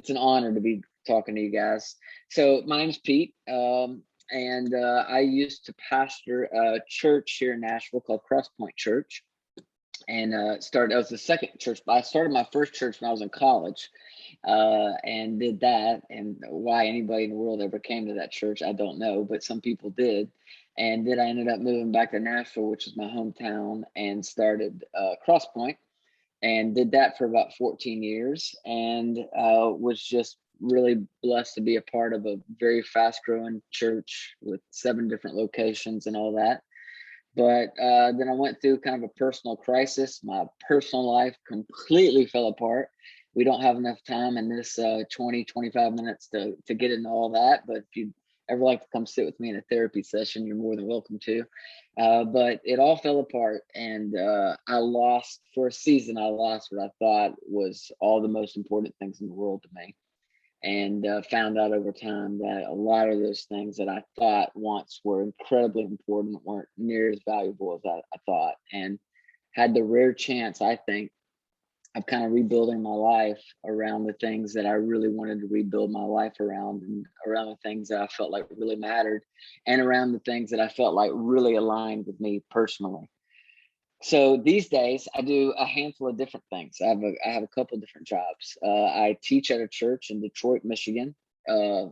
It's an honor to be talking to you guys. So my name's Pete, and I used to pastor a church here in Nashville called Crosspoint Church, and started. That was the second church. I started my first church when I was in college, and did that. And why anybody in the world ever came to that church, I don't know, but some people did. And then I ended up moving back to Nashville, which is my hometown, and started Crosspoint and did that for about 14 years and was just really blessed to be a part of a very fast growing church with 7 different locations and all that. But then I went through kind of a personal crisis. My personal life completely fell apart. We don't have enough time in this 25 minutes to get into all that. But if you ever like to come sit with me in a therapy session, you're more than welcome to. But it all fell apart. And I lost, for a season, I lost what I thought was all the most important things in the world to me. And found out over time that a lot of those things that I thought once were incredibly important weren't near as valuable as I thought, and had the rare chance, I think, of kind of rebuilding my life around the things that I really wanted to rebuild my life around, and around the things that I felt like really mattered, and around the things that I felt like really aligned with me personally. So these days I do a handful of different things. I have a couple of different jobs. I teach at a church in Detroit, Michigan, uh,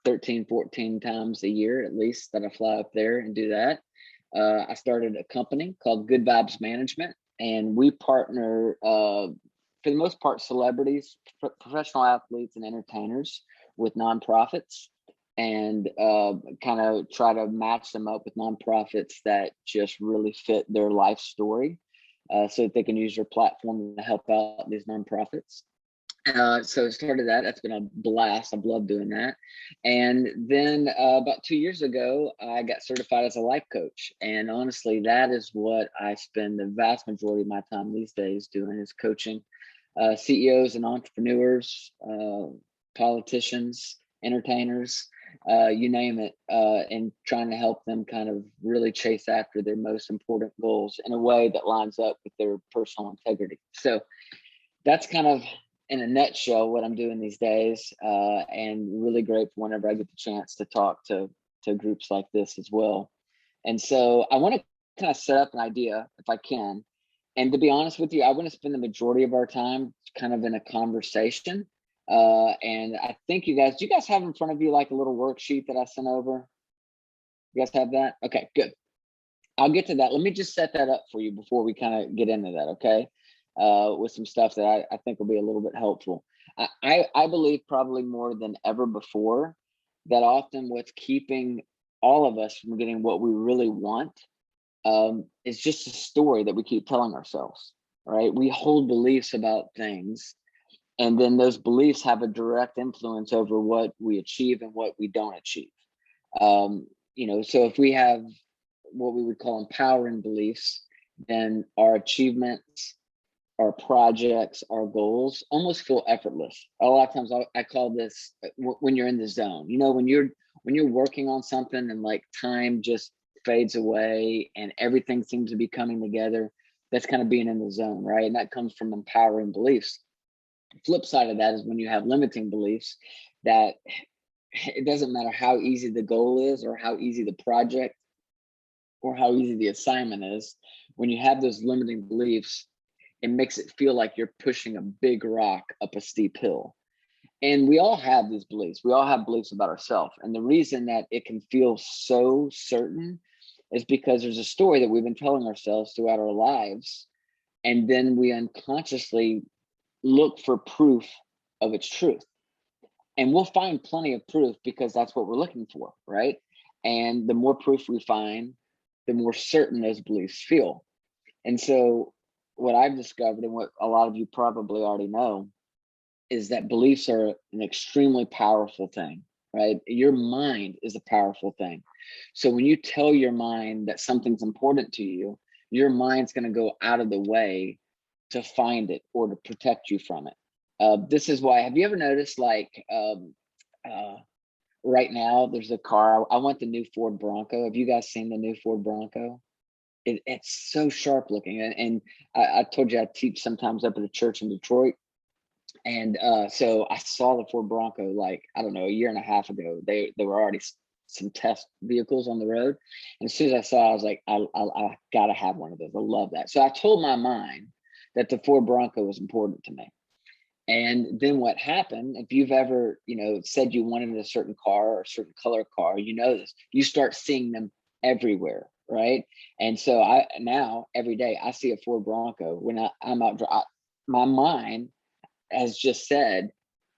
13, 14 times a year at least that I fly up there and do that. I started a company called Good Vibes Management, and we partner, for the most part, celebrities, professional athletes, and entertainers with nonprofits, and kind of try to match them up with nonprofits that just really fit their life story, so that they can use their platform to help out these nonprofits. So started that. That's been a blast. I've loved doing that. And then about 2 years ago, I got certified as a life coach. And honestly, that is what I spend the vast majority of my time these days doing, is coaching CEOs and entrepreneurs, politicians, entertainers, you name it, and trying to help them kind of really chase after their most important goals in a way that lines up with their personal integrity. So that's kind of, in a nutshell, what I'm doing these days, and really grateful whenever I get the chance to talk to groups like this as well. And so I want to kind of set up an idea, if I can. And to be honest with you, I want to spend the majority of our time kind of in a conversation. And I think do you guys have in front of you like a little worksheet that I sent over? You guys have that? Okay, good. I'll get to that. Let me just set that up for you before we kind of get into that, okay? With some stuff that I think will be a little bit helpful. I believe probably more than ever before that often what's keeping all of us from getting what we really want is just a story that we keep telling ourselves, right? We hold beliefs about things, and then those beliefs have a direct influence over what we achieve and what we don't achieve. So if we have what we would call empowering beliefs, then our achievements, our projects, our goals almost feel effortless. A lot of times I call this when you're in the zone. When you're working on something and like time just fades away and everything seems to be coming together, that's kind of being in the zone, right? And that comes from empowering beliefs. The flip side of that is when you have limiting beliefs, that it doesn't matter how easy the goal is or how easy the project or how easy the assignment is. When you have those limiting beliefs, it makes it feel like you're pushing a big rock up a steep hill. And we all have these beliefs. We all have beliefs about ourselves. And the reason that it can feel so certain is because there's a story that we've been telling ourselves throughout our lives. And then we unconsciously look for proof of its truth. And we'll find plenty of proof because that's what we're looking for, right? And the more proof we find, the more certain those beliefs feel. And so what I've discovered, and what a lot of you probably already know, is that beliefs are an extremely powerful thing, right? Your mind is a powerful thing. So when you tell your mind that something's important to you, your mind's going to go out of the way to find it or to protect you from it. This is why, have you ever noticed, like, right now there's a car, I want the new Ford Bronco. Have you guys seen the new Ford Bronco? It's so sharp looking. And I told you I teach sometimes up at a church in Detroit. And so I saw the Ford Bronco, like, I don't know, a year and a half ago. They were already some test vehicles on the road. And as soon as I saw it, I was like, I gotta have one of those. I love that. So I told my mind that the Ford Bronco was important to me. And then what happened, if you've ever, said you wanted a certain car or a certain color car, this, you start seeing them everywhere, right? And so I now every day I see a Ford Bronco when I'm out. My mind has just said,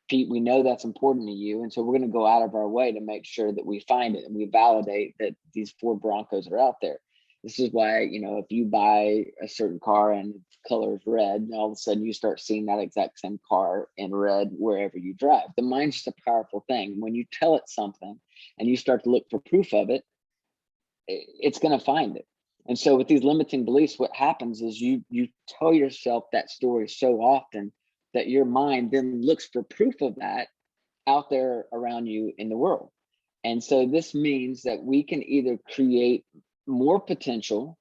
Pete, we know that's important to you. And so we're going to go out of our way to make sure that we find it and we validate that these Ford Broncos are out there. This is why, if you buy a certain car and the color is red, and all of a sudden you start seeing that exact same car in red wherever you drive. The mind's just a powerful thing. When you tell it something and you start to look for proof of it, it's going to find it. And so with these limiting beliefs, what happens is you tell yourself that story so often that your mind then looks for proof of that out there around you in the world. And so this means that we can either create more potential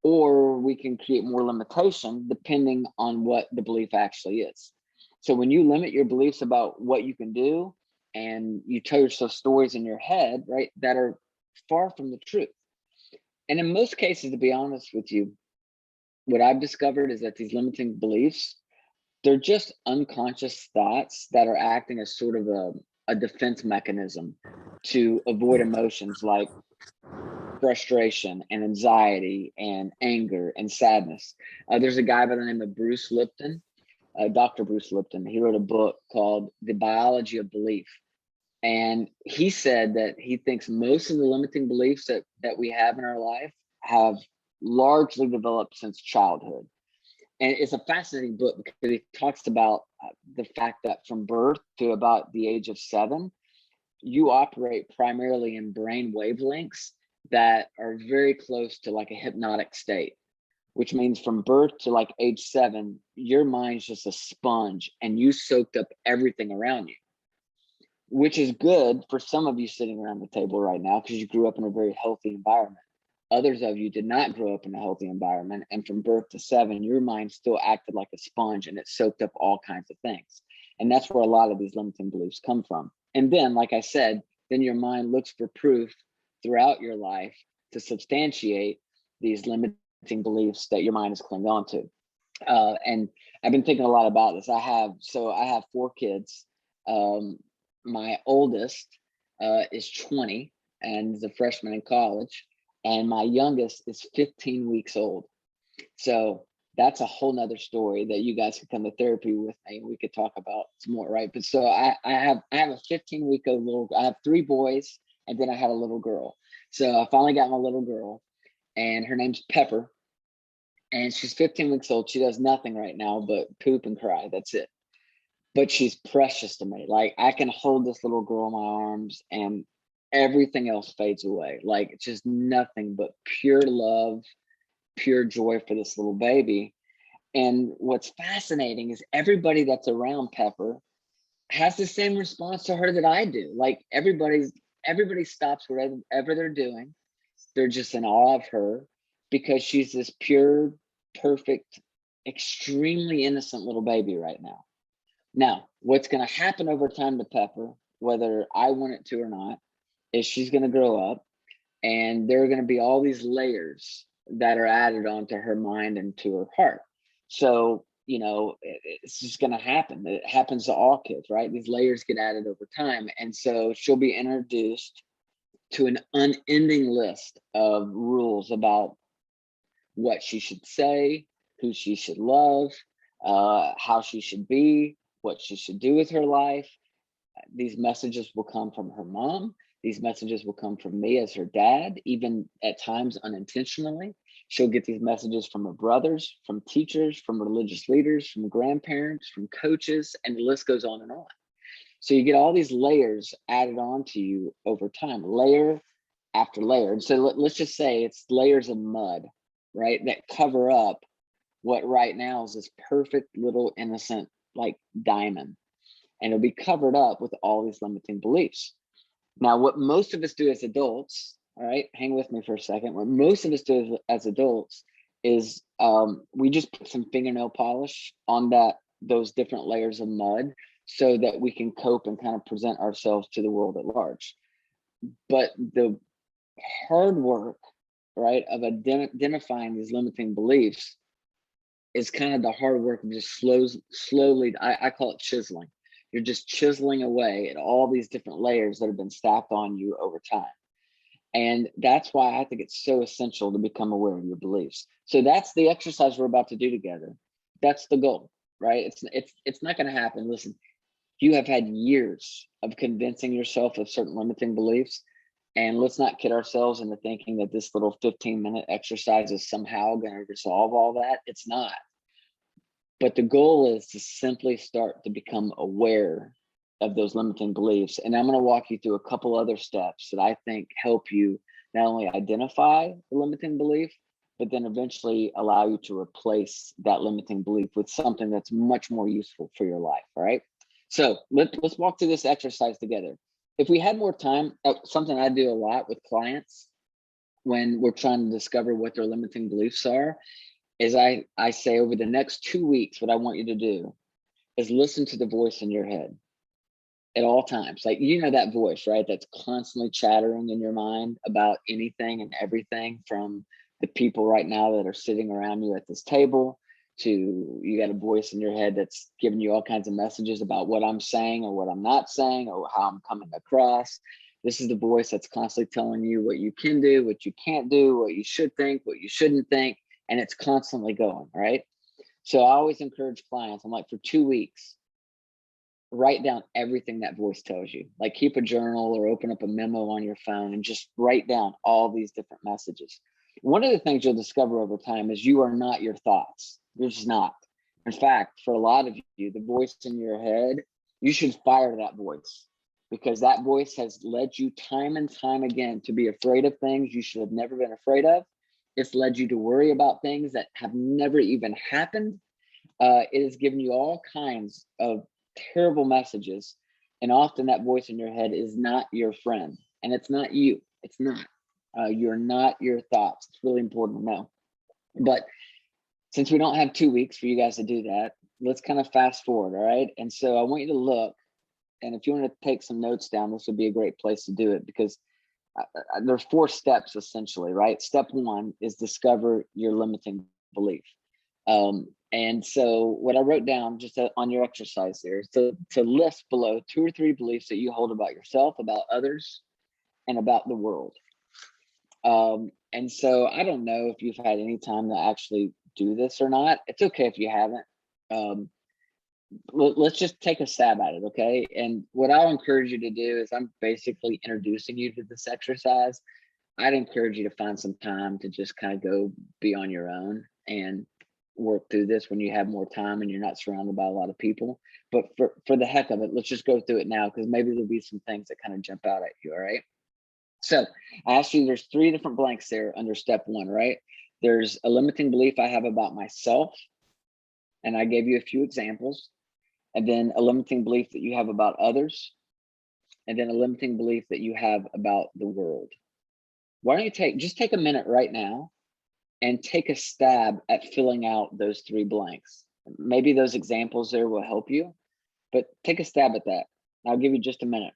or we can create more limitation depending on what the belief actually is. So when you limit your beliefs about what you can do and you tell yourself stories in your head, right, that are far from the truth. And in most cases, to be honest with you, what I've discovered is that these limiting beliefs, they're just unconscious thoughts that are acting as sort of a defense mechanism to avoid emotions like frustration and anxiety and anger and sadness. There's a guy by the name of Bruce Lipton, Dr. Bruce Lipton. He wrote a book called The Biology of Belief. And he said that he thinks most of the limiting beliefs that we have in our life have largely developed since childhood. And it's a fascinating book because he talks about the fact that from birth to about the age of 7, you operate primarily in brain wavelengths that are very close to like a hypnotic state, which means from birth to like age 7, your mind's just a sponge and you soaked up everything around you, which is good for some of you sitting around the table right now because you grew up in a very healthy environment. Others of you did not grow up in a healthy environment. And from birth to 7, your mind still acted like a sponge and it soaked up all kinds of things. And that's where a lot of these limiting beliefs come from. And then, like I said, then your mind looks for proof throughout your life to substantiate these limiting beliefs that your mind has clung on to. And I've been thinking a lot about this. I have 4 kids. My oldest is 20 and is a freshman in college. And my youngest is 15 weeks old. So that's a whole nother story that you guys could come to therapy with me and we could talk about some more, right? But so I have a 15-week-old little, I have 3 boys and then I had a little girl. So I finally got my little girl and her name's Pepper. And she's 15 weeks old. She does nothing right now but poop and cry. That's it. But she's precious to me. Like I can hold this little girl in my arms and everything else fades away. Like it's just nothing but pure love, pure joy for this little baby. And what's fascinating is everybody that's around Pepper has the same response to her that I do. Like everybody stops whatever they're doing. They're just in awe of her because she's this pure, perfect, extremely innocent little baby right now. Now, what's going to happen over time to Pepper, whether I want it to or not, is she's going to grow up and there are going to be all these layers that are added onto her mind and to her heart. So, it's just going to happen. It happens to all kids, right? These layers get added over time. And so she'll be introduced to an unending list of rules about what she should say, who she should love, how she should be, what she should do with her life. These messages will come from her mom. These messages will come from me as her dad, even at times unintentionally. She'll get these messages from her brothers, from teachers, from religious leaders, from grandparents, from coaches, and the list goes on and on. So you get all these layers added on to you over time, layer after layer. And so let's just say it's layers of mud, right, that cover up what right now is this perfect little innocent like diamond. And it'll be covered up with all these limiting beliefs. Now, what most of us do as adults, all right, hang with me for a second. What most of us do as adults is we just put some fingernail polish on that those different layers of mud so that we can cope and kind of present ourselves to the world at large. But the hard work, right, of identifying these limiting beliefs is kind of the hard work of just slowly, I call it chiseling. You're just chiseling away at all these different layers that have been stacked on you over time. And that's why I think it's so essential to become aware of your beliefs. So that's the exercise we're about to do together. That's the goal, right? It's not going to happen. Listen, you have had years of convincing yourself of certain limiting beliefs. And let's not kid ourselves into thinking that this little 15-minute exercise is somehow going to resolve all that. It's not. But the goal is to simply start to become aware of those limiting beliefs. And I'm going to walk you through a couple other steps that I think help you not only identify the limiting belief, but then eventually allow you to replace that limiting belief with something that's much more useful for your life. All right. So let's walk through this exercise together. If we had more time, something I do a lot with clients when we're trying to discover what their limiting beliefs are, is I say over the next 2 weeks, what I want you to do is listen to the voice in your head at all times. Like, you know, that voice, right? That's constantly chattering in your mind about anything and everything, from the people right now that are sitting around you at this table to you got a voice in your head that's giving you all kinds of messages about what I'm saying or what I'm not saying or how I'm coming across. This is the voice that's constantly telling you what you can do, what you can't do, what you should think, what you shouldn't think. And it's constantly going, right? So I always encourage clients, I'm like, for 2 weeks, write down everything that voice tells you. Like, keep a journal or open up a memo on your phone and just write down all these different messages. One of the things you'll discover over time is you are not your thoughts. You're just not. In fact, for a lot of you, the voice in your head, you should fire that voice, because that voice has led you time and time again to be afraid of things you should have never been afraid of. It's led you to worry about things that have never even happened. It has given you all kinds of terrible messages. And often that voice in your head is not your friend, and it's not you. It's not. You're not your thoughts. It's really important to know. But since we don't have 2 weeks for you guys to do that, let's kind of fast forward. All right. And so I want you to look, and if you want to take some notes down, this would be a great place to do it, because there's 4 steps essentially, right? Step 1 is discover your limiting belief. And so what I wrote down just on your exercise there is to list below 2 or 3 beliefs that you hold about yourself, about others, and about the world. And so I don't know if you've had any time to actually do this or not. It's okay if you haven't. Let's just take a stab at it, okay? And what I'll encourage you to do is, I'm basically introducing you to this exercise. I'd encourage you to find some time to just kind of go be on your own and work through this when you have more time and you're not surrounded by a lot of people. But for the heck of it, let's just go through it now, because maybe there'll be some things that kind of jump out at you, all right? So I asked you, there's 3 different blanks there under step 1, right? There's a limiting belief I have about myself, and I gave you a few examples. And then a limiting belief that you have about others, and then a limiting belief that you have about the world. Why don't you just take a minute right now and take a stab at filling out those 3 blanks. Maybe those examples there will help you, but take a stab at that. I'll give you just a minute.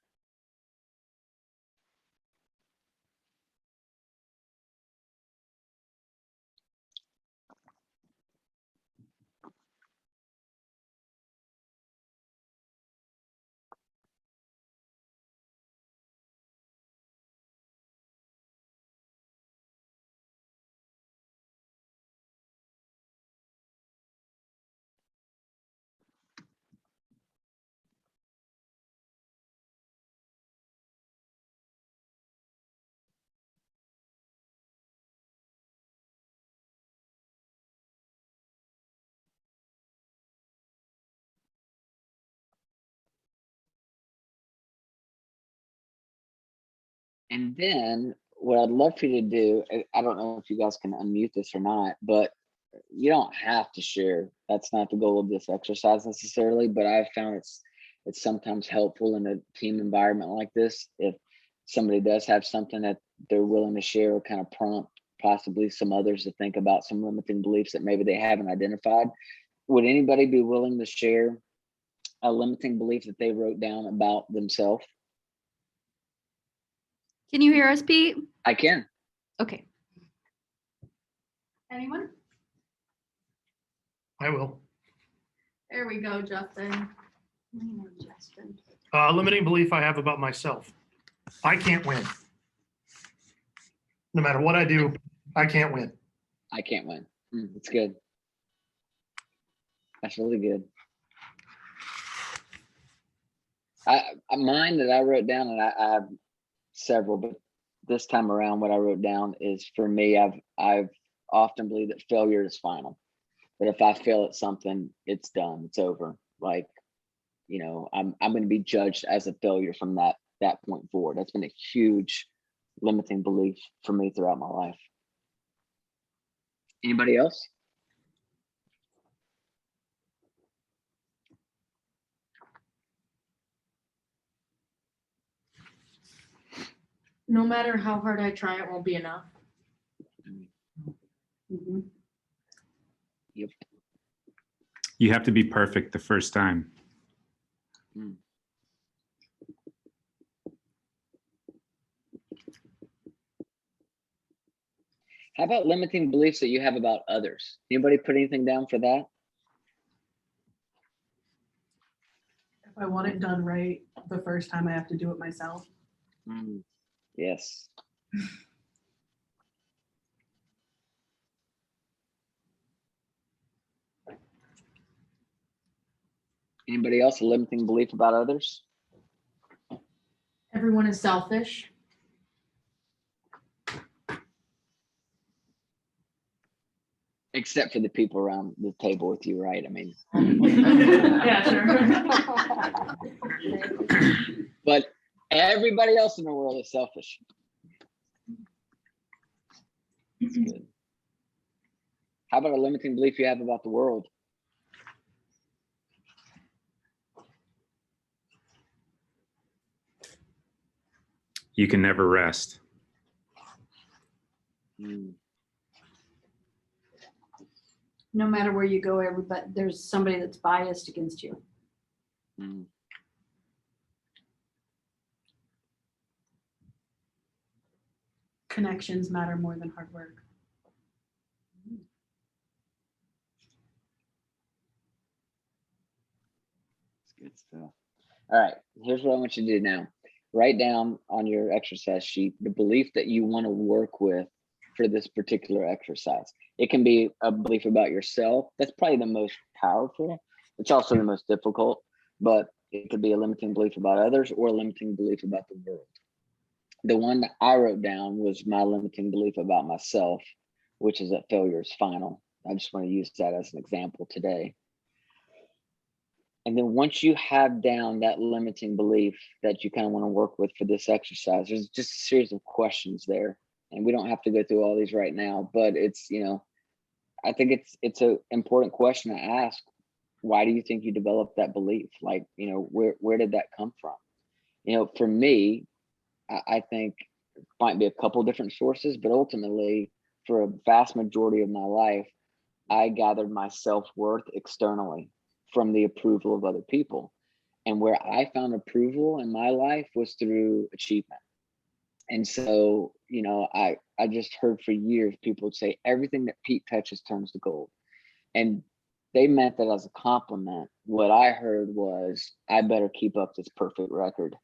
And then what I'd love for you to do, I don't know if you guys can unmute this or not, but you don't have to share. That's not the goal of this exercise necessarily, but I've found it's sometimes helpful in a team environment like this, if somebody does have something that they're willing to share, or kind of prompt possibly some others to think about some limiting beliefs that maybe they haven't identified. would anybody be willing to share a limiting belief that they wrote down about themselves? Can you hear us, Pete? I can. Okay. Anyone? I will. There we go, Justin. Limiting belief I have about myself. I can't win. No matter what I do, I can't win. I can't win. That's good. That's really good. Mine that I wrote down, and I have several, but this time around, what I wrote down is, for me, I've often believed that failure is final. That if I fail at something, it's done. It's over. Like, you know, I'm going to be judged as a failure from that point forward. That's been a huge limiting belief for me throughout my life. Anybody else? No matter how hard I try, it won't be enough. Mm-hmm. Yep. You have to be perfect the first time. How about limiting beliefs that you have about others? Anybody put anything down for that? If I want it done right the first time, I have to do it myself. Yes. Anybody else a limiting belief about others? Everyone is selfish. Except for the people around the table with you, right? I mean, Yeah, sure. but everybody else in the world is selfish. That's good. How about a limiting belief you have about the world? You can never rest. No matter where you go, everybody, there's somebody that's biased against you. Connections matter more than hard work. Good stuff. All right, here's what I want you to do now. Write down on your exercise sheet the belief that you want to work with for this particular exercise. It can be a belief about yourself. That's probably the most powerful. It's also the most difficult, but it could be a limiting belief about others or a limiting belief about the world. The one that I wrote down was my limiting belief about myself, which is that failure is final. I just want to use that as an example today. And then once you have down that limiting belief that you kind of want to work with for this exercise, there's just a series of questions there. And we don't have to go through all these right now, but it's, you know, I think it's an important question to ask. Why do you think you developed that belief? Like, you know, where did that come from? You know, for me, I think it might be a couple different sources, but ultimately, for a vast majority of my life, I gathered my self-worth externally from the approval of other people. And where I found approval in my life was through achievement. And so, you know, I just heard for years people would say everything that Pete touches turns to gold. And they meant that as a compliment. What I heard was, I better keep up this perfect record,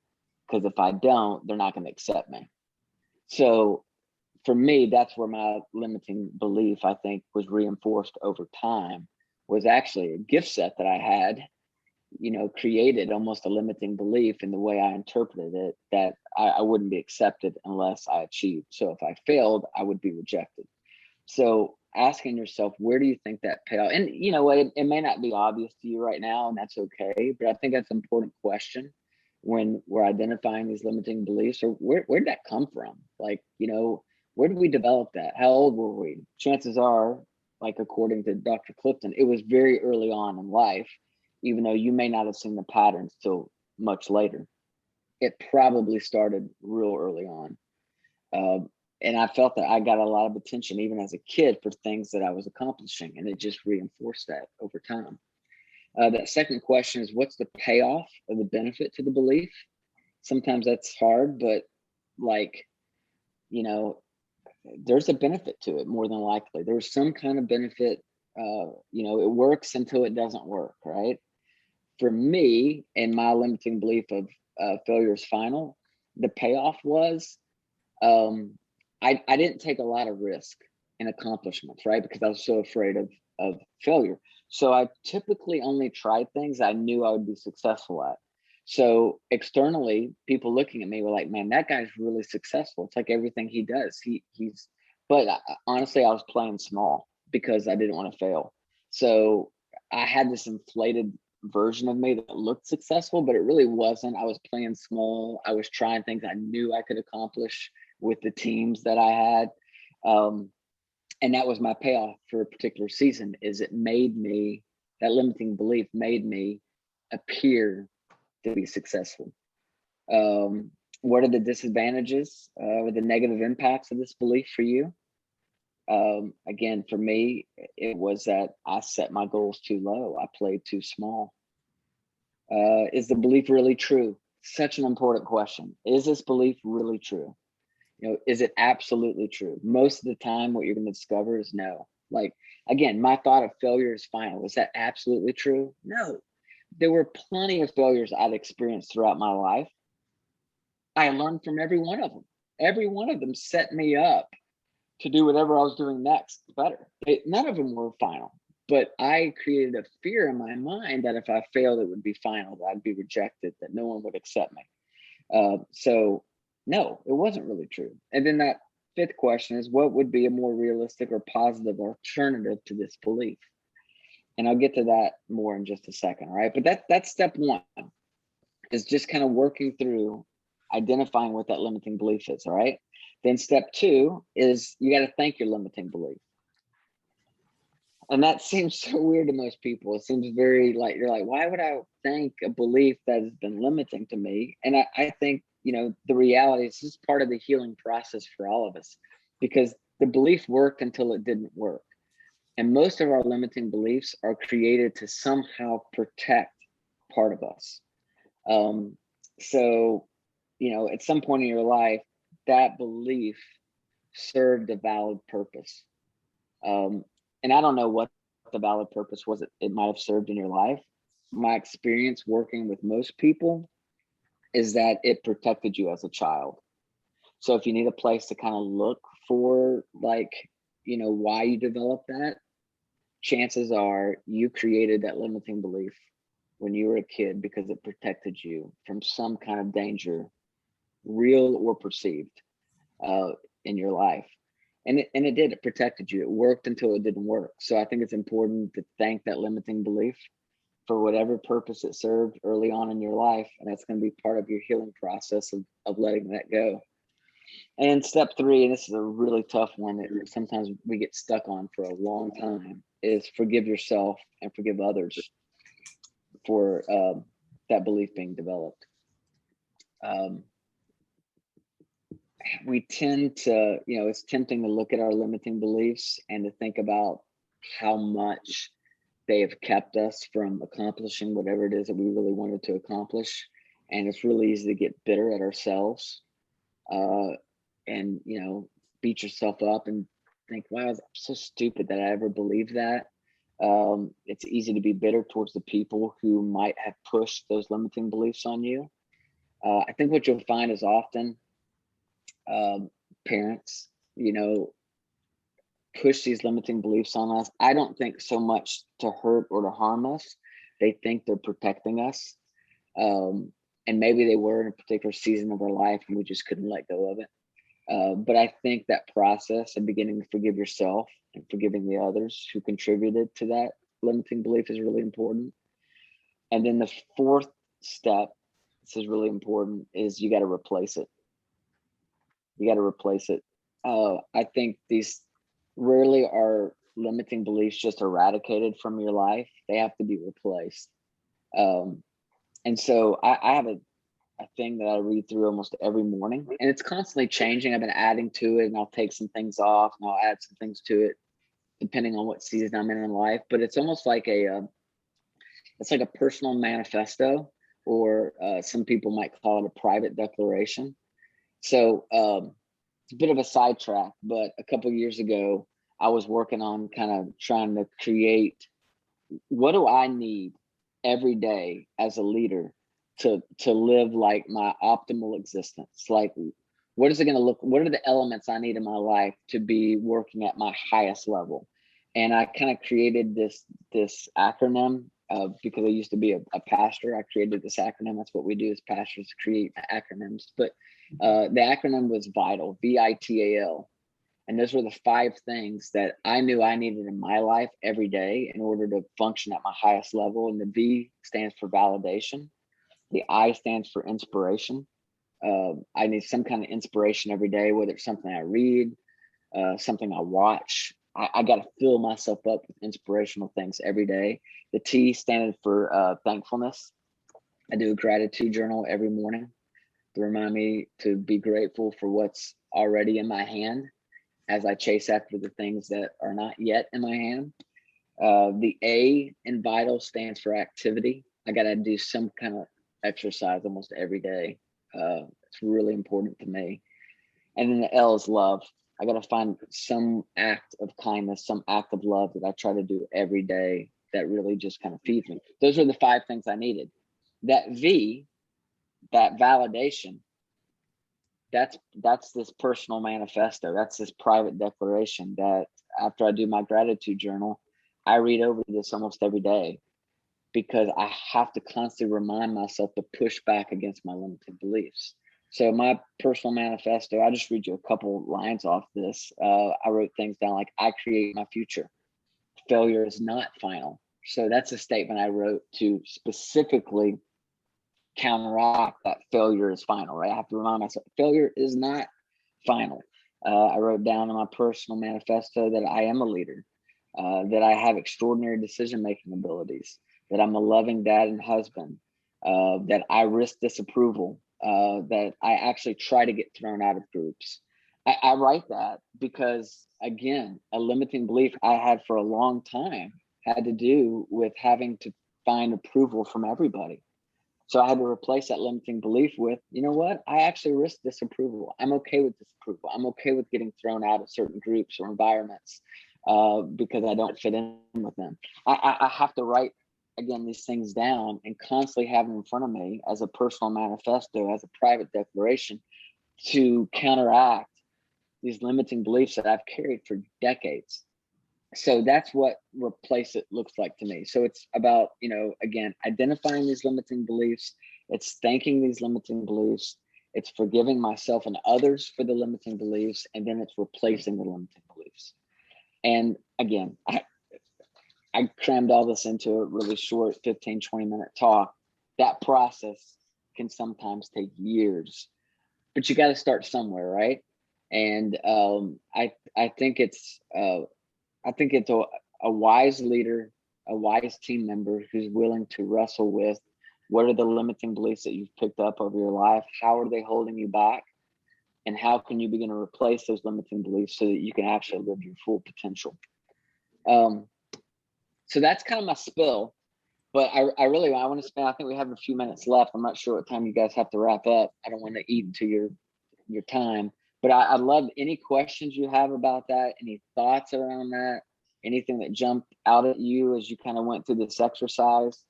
because if I don't, they're not going to accept me. So for me, that's where my limiting belief, I think, was reinforced over time, was actually a gift set that I had, you know, created almost a limiting belief in the way I interpreted it, that I wouldn't be accepted unless I achieved. So if I failed, I would be rejected. So asking yourself, where do you think that paid off? And you know what, it may not be obvious to you right now, and that's okay, but I think that's an important question when we're identifying these limiting beliefs. Or where did that come from? Like, you know, where did we develop that? How old were we? Chances are, like according to Dr. Clifton, it was very early on in life, even though you may not have seen the patterns till much later. It probably started real early on. and I felt that I got a lot of attention even as a kid for things that I was accomplishing, and it just reinforced that over time. That second question is, what's the payoff or the benefit to the belief? Sometimes that's hard, but like, you know, there's a benefit to it more than likely. There's some kind of benefit. You know, it works until it doesn't work, right? For me, and my limiting belief of failure is final, the payoff was I didn't take a lot of risk in accomplishments, right? Because I was so afraid of failure. So I typically only tried things I knew I would be successful at. So externally, people looking at me were like, "Man, that guy's really successful. It's like everything he does. He's." But honestly, I was playing small because I didn't want to fail. So I had this inflated version of me that looked successful, but it really wasn't. I was playing small. I was trying things I knew I could accomplish with the teams that I had. And that was my payoff for a particular season, is it made me, that limiting belief made me appear to be successful. What are the disadvantages or the negative impacts of this belief for you? Again, for me, it was that I set my goals too low. I played too small. Is the belief really true? Such an important question. Is this belief really true? You know, is it absolutely true? Most of the time, what you're going to discover is no. Like, again, my thought of failure is final. Was that absolutely true? No. There were plenty of failures I'd experienced throughout my life. I learned from every one of them. Every one of them set me up to do whatever I was doing next better. None of them were final, but I created a fear in my mind that if I failed, it would be final, that I'd be rejected, that no one would accept me. So no, it wasn't really true. And then that fifth question is, what would be a more realistic or positive alternative to this belief? And I'll get to that more in just a second, all right? But that's step one, is just kind of working through identifying what that limiting belief is, all right? Then step two is you got to thank your limiting belief. And that seems so weird to most people. It seems very like, you're like, why would I thank a belief that has been limiting to me? And I think, you know, the reality is this is part of the healing process for all of us, because the belief worked until it didn't work. And most of our limiting beliefs are created to somehow protect part of us. So, you know, at some point in your life, that belief served a valid purpose. And I don't know what the valid purpose was it might have served in your life. My experience working with most people is that it protected you as a child. So if you need a place to kind of look for, like, you know, why you developed that, chances are you created that limiting belief when you were a kid because it protected you from some kind of danger, real or perceived, in your life. And it did, it protected you. It worked until it didn't work. So I think it's important to thank that limiting belief for whatever purpose it served early on in your life. And that's going to be part of your healing process of letting that go. And step three, and this is a really tough one that sometimes we get stuck on for a long time, is forgive yourself and forgive others for that belief being developed. We tend to, you know, it's tempting to look at our limiting beliefs and to think about how much they have kept us from accomplishing whatever it is that we really wanted to accomplish. And it's really easy to get bitter at ourselves and, you know, beat yourself up and think, wow, I'm so stupid that I ever believed that. It's easy to be bitter towards the people who might have pushed those limiting beliefs on you. I think what you'll find is often parents, you know, push these limiting beliefs on us. I don't think so much to hurt or to harm us. They think they're protecting us. And maybe they were in a particular season of our life and we just couldn't let go of it. But I think that process of beginning to forgive yourself and forgiving the others who contributed to that limiting belief is really important. And then the fourth step, this is really important, is you got to replace it. You got to replace it. I think these rarely are limiting beliefs just eradicated from your life. They have to be replaced. And so I have a thing that I read through almost every morning, and it's constantly changing. I've been adding to it, and I'll take some things off and I'll add some things to it depending on what season I'm in life. But it's almost like it's like a personal manifesto, or some people might call it a private declaration. So it's a bit of a sidetrack, but a couple of years ago, I was working on kind of trying to create, what do I need every day as a leader to live like my optimal existence? Like, what is it going to look? What are the elements I need in my life to be working at my highest level? And I kind of created this acronym because I used to be a pastor. I created this acronym. That's what we do as pastors, create acronyms. But the acronym was VITAL, VITAL. And those were the 5 things that I knew I needed in my life every day in order to function at my highest level. And the V stands for validation. The I stands for inspiration. I need some kind of inspiration every day, whether it's something I read, something I watch. I got to fill myself up with inspirational things every day. The T stands for thankfulness. I do a gratitude journal every morning to remind me to be grateful for what's already in my hand as I chase after the things that are not yet in my hand. The A in VITAL stands for activity. I got to do some kind of exercise almost every day. It's really important to me. And then the L is love. I got to find some act of kindness, some act of love that I try to do every day that really just kind of feeds me. Those are the 5 things I needed. That V, that validation, that's this personal manifesto. That's this private declaration that after I do my gratitude journal, I read over this almost every day, because I have to constantly remind myself to push back against my limited beliefs. So my personal manifesto, I'll just read you a couple lines off this. I wrote things down like, I create my future. Failure is not final. So that's a statement I wrote to specifically counteract that failure is final, right? I have to remind myself, failure is not final. I wrote down in my personal manifesto that I am a leader, that I have extraordinary decision-making abilities, that I'm a loving dad and husband, that I risk disapproval, that I actually try to get thrown out of groups. I write that because, again, a limiting belief I had for a long time had to do with having to find approval from everybody. So I had to replace that limiting belief with, you know what? I actually risk disapproval. I'm okay with disapproval. I'm okay with getting thrown out of certain groups or environments because I don't fit in with them. I have to write, again, these things down and constantly have them in front of me as a personal manifesto, as a private declaration, to counteract these limiting beliefs that I've carried for decades. So that's what replace it looks like to me. So it's about, again, identifying these limiting beliefs. It's thanking these limiting beliefs. It's forgiving myself and others for the limiting beliefs. And then it's replacing the limiting beliefs. And again, I crammed all this into a really short 15, 20-minute talk. That process can sometimes take years, but you got to start somewhere, right? And I think it's a wise leader, a wise team member who's willing to wrestle with what are the limiting beliefs that you've picked up over your life? How are they holding you back? And how can you begin to replace those limiting beliefs so that you can actually live your full potential? So that's kind of my spill, but I want to spend, I think we have a few minutes left. I'm not sure what time you guys have to wrap up. I don't want to eat into your time, but I'd love any questions you have about that, any thoughts around that, anything that jumped out at you as you kind of went through this exercise.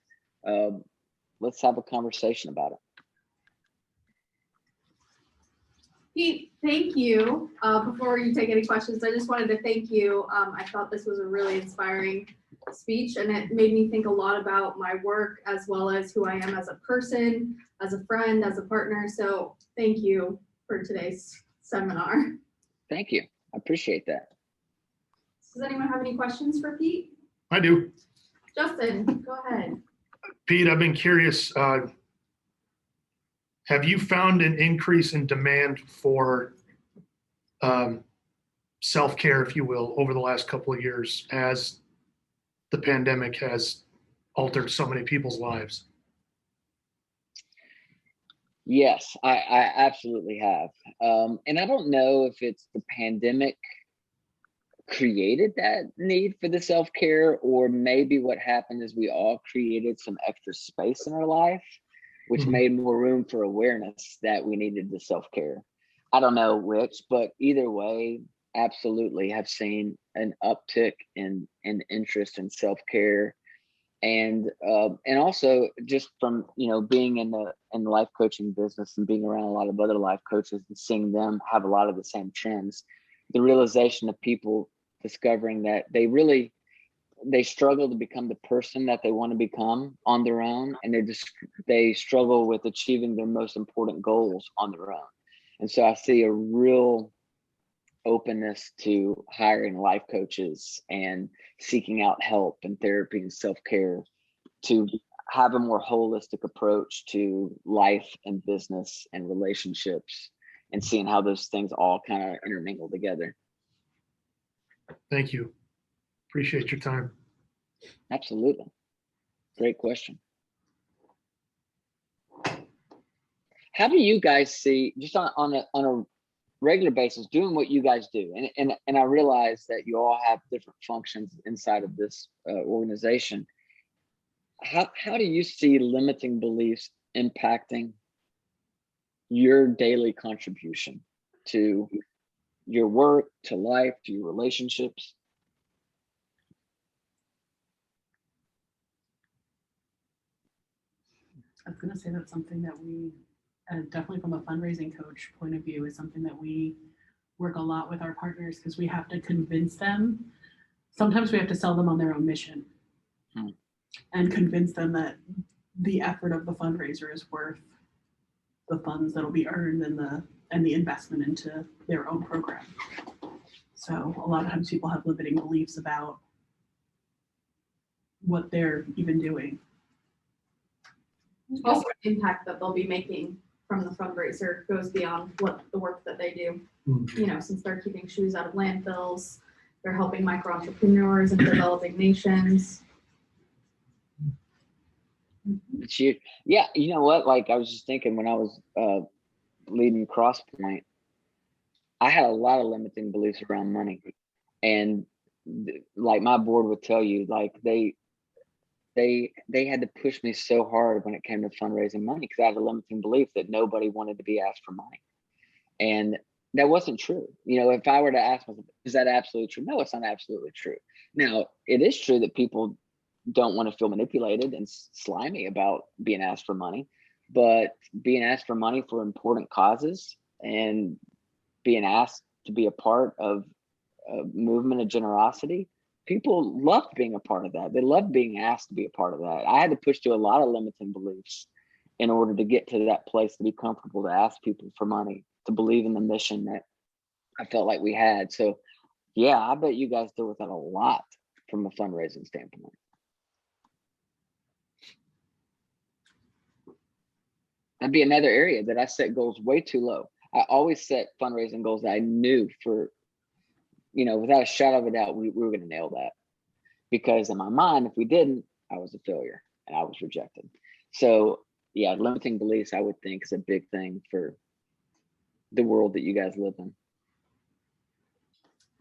Let's have a conversation about it. Pete, thank you. Before you take any questions, I just wanted to thank you. I thought this was a really inspiring speech, and it made me think a lot about my work as well as who I am as a person, as a friend, as a partner. So thank you for today's seminar. Thank you. I appreciate that. Does anyone have any questions for Pete? I do. Justin, go ahead. Pete, I've been curious. Have you found an increase in demand for self-care, if you will, over the last couple of years as the pandemic has altered so many people's lives? Yes, I absolutely have. And I don't know if it's the pandemic created that need for the self-care, or maybe what happened is we all created some extra space in our life, which Mhm. made more room for awareness that we needed the self-care. I don't know which, but either way, absolutely have seen an uptick in interest in self-care. And also just from being in the life coaching business and being around a lot of other life coaches and seeing them have a lot of the same trends, the realization of people discovering that they struggle to become the person that they want to become on their own, and they struggle with achieving their most important goals on their own. And so I see a real openness to hiring life coaches and seeking out help and therapy and self-care to have a more holistic approach to life and business and relationships, and seeing how those things all kind of intermingle together. Thank you. Appreciate your time. Absolutely. Great question. How do you guys see, just on a regular basis, doing what you guys do? And I realize that you all have different functions inside of this organization. How do you see limiting beliefs impacting your daily contribution to your work, to life, to your relationships? I was gonna say that's something that we, definitely from a fundraising coach point of view, is something that we work a lot with our partners because we have to convince them. Sometimes we have to sell them on their own mission and convince them that the effort of the fundraiser is worth the funds that'll be earned and the investment into their own program. So a lot of times people have limiting beliefs about what they're even doing. Also, the impact that they'll be making from the fundraiser goes beyond what the work that they do. Since they're keeping shoes out of landfills, they're helping micro entrepreneurs in developing nations. It's you. Yeah, you know what? Like, I was just thinking when I was leading Crosspoint, I had a lot of limiting beliefs around money, and like my board would tell you, like they had to push me so hard when it came to fundraising money, because I had a limiting belief that nobody wanted to be asked for money. And that wasn't true. If I were to ask myself, is that absolutely true? No, it's not absolutely true. Now, it is true that people don't want to feel manipulated and slimy about being asked for money, but being asked for money for important causes and being asked to be a part of a movement of generosity, people loved being a part of that. They loved being asked to be a part of that. I had to push through a lot of limiting beliefs in order to get to that place, to be comfortable to ask people for money, to believe in the mission that I felt like we had. So yeah, I bet you guys deal with that a lot from a fundraising standpoint. That'd be another area that I set goals way too low. I always set fundraising goals that I knew without a shadow of a doubt, we were going to nail that. Because in my mind, if we didn't, I was a failure and I was rejected. So yeah, limiting beliefs, I would think, is a big thing for the world that you guys live in.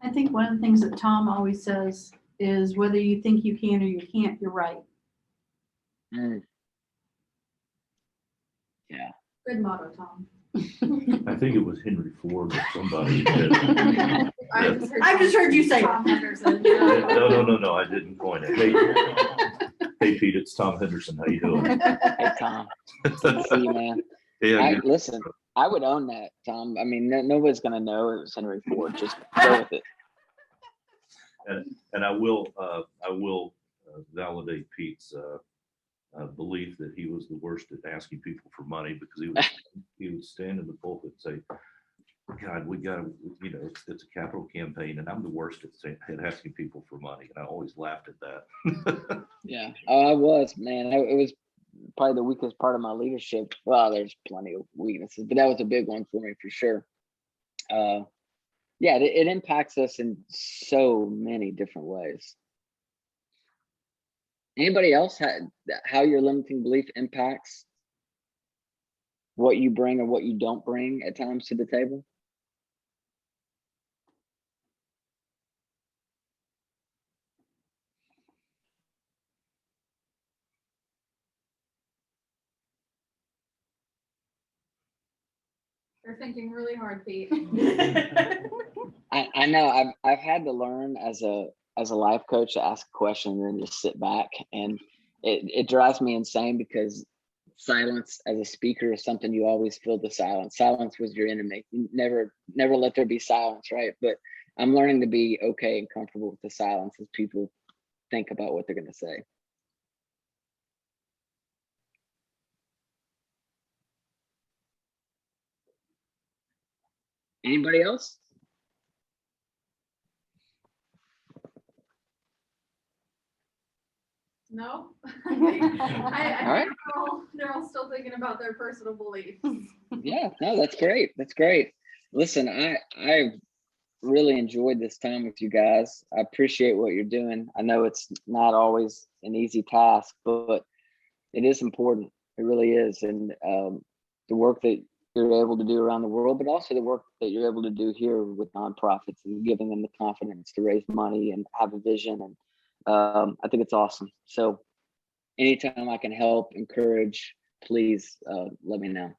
I think one of the things that Tom always says is, whether you think you can or you can't, you're right. Yeah. Good motto, Tom. I think it was Henry Ford or somebody. That, I just heard you say it. Tom Henderson. no, I didn't coin it. Hey, Pete, it's Tom Henderson. How you doing? Hey, Tom. Good to see you, man. Yeah, Listen, I would own that, Tom. I mean, nobody's going to know it was Henry Ford. Just go with it. and I will validate Pete's belief that he was the worst at asking people for money, because he would stand in the pulpit and say, God, we got to, it's a capital campaign, and I'm the worst at asking people for money. And I always laughed at that. Yeah. Oh, I was, man. It was probably the weakest part of my leadership. Well, there's plenty of weaknesses, but that was a big one for me for sure. Yeah, it impacts us in so many different ways. Anybody else how your limiting belief impacts what you bring or what you don't bring at times to the table? They're thinking really hard, Pete. I know I've had to learn as a life coach to ask a question and then just sit back, and it drives me insane because silence as a speaker is something you always feel the silence. Silence was your enemy. You never let there be silence, right? But I'm learning to be okay and comfortable with the silence as people think about what they're going to say. Anybody else? No? All right. They're all still thinking about their personal beliefs. Yeah, no, that's great. That's great. Listen, I really enjoyed this time with you guys. I appreciate what you're doing. I know it's not always an easy task, but it is important. It really is. And the work that you're able to do around the world, but also the work that you're able to do here with nonprofits and giving them the confidence to raise money and have a vision. And I think it's awesome. So anytime I can help, encourage, please let me know.